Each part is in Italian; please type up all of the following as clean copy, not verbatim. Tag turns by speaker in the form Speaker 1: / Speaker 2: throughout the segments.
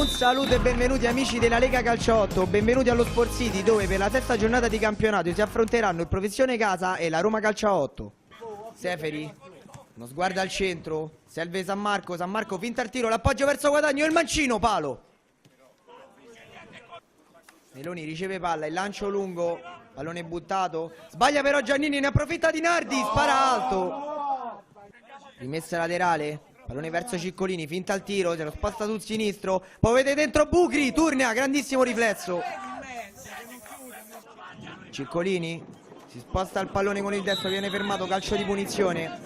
Speaker 1: Un saluto e benvenuti amici della Lega Calcio 8, benvenuti allo Sport City dove per la sesta giornata di campionato si affronteranno il Professione Casa e la Roma Calcio 8. Seferi, uno sguardo al centro, serve San Marco finta il tiro, l'appoggio verso Guadagno e il mancino, palo. Meloni riceve palla, il lancio lungo, pallone buttato, sbaglia però Giannini, ne approfitta Di Nardi, spara alto. Rimessa laterale. Pallone verso Ciccolini, finta il tiro, se lo sposta sul sinistro, poi vede dentro Bucri, Turnia, grandissimo riflesso. Ciccolini, si sposta il pallone con il destro, viene fermato, calcio di punizione.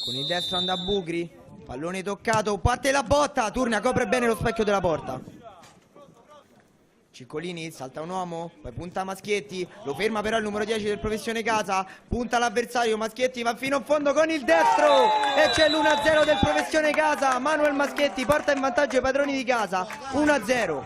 Speaker 1: Con il destro anda Bucri, pallone toccato, parte la botta, Turnia copre bene lo specchio della porta. Ciccolini, salta un uomo, poi punta Maschietti, lo ferma però il numero 10 del Professione Casa, punta l'avversario, Maschietti va fino in fondo con il destro e c'è l'1-0 del Professione Casa, Manuel Maschietti porta in vantaggio i padroni di casa, 1-0.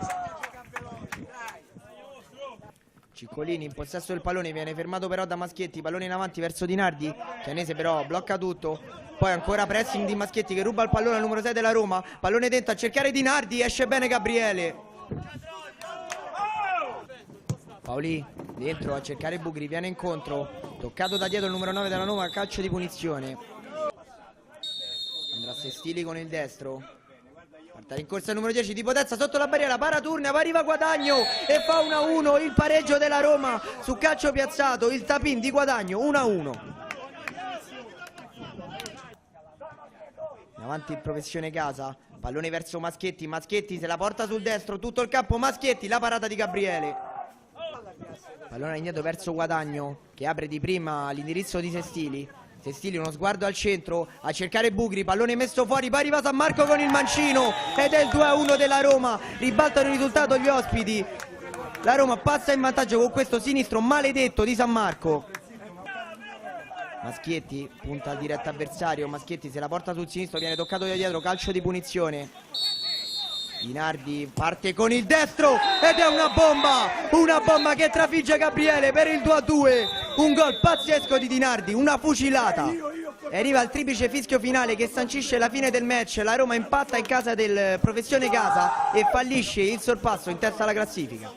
Speaker 1: Ciccolini in possesso del pallone, viene fermato però da Maschietti, pallone in avanti verso Di Nardi, Chianese però blocca tutto, poi ancora pressing di Maschietti che ruba il pallone al numero 6 della Roma, pallone dentro a cercare Di Nardi, esce bene Gabriele. Paoli dentro a cercare Bucri, viene incontro, toccato da dietro il numero 9 della Roma, calcio di punizione. Andrà Sestili con il destro, parte in corsa il numero 10 di potenza sotto la barriera, para Turnia, arriva Guadagno e fa 1-1 il pareggio della Roma su calcio piazzato, il tapin di Guadagno, 1-1. In avanti il Professione Casa, pallone verso Maschietti, Maschietti se la porta sul destro, tutto il campo Maschietti, la parata di Gabriele. Pallone indietro verso Guadagno che apre di prima l'indirizzo di Sestili. Sestili uno sguardo al centro a cercare Bucri, pallone messo fuori, poi arriva San Marco con il mancino ed è il 2-1 della Roma, ribaltano il risultato gli ospiti. La Roma passa in vantaggio con questo sinistro maledetto di San Marco. Maschietti punta al diretto avversario, Maschietti se la porta sul sinistro, viene toccato da dietro, calcio di punizione. Di Nardi parte con il destro ed è una bomba che trafigge Gabriele per il 2-2, un gol pazzesco di Nardi, una fucilata. E arriva il triplice fischio finale che sancisce la fine del match, la Roma impatta in casa del Professione Casa e fallisce il sorpasso in testa alla classifica.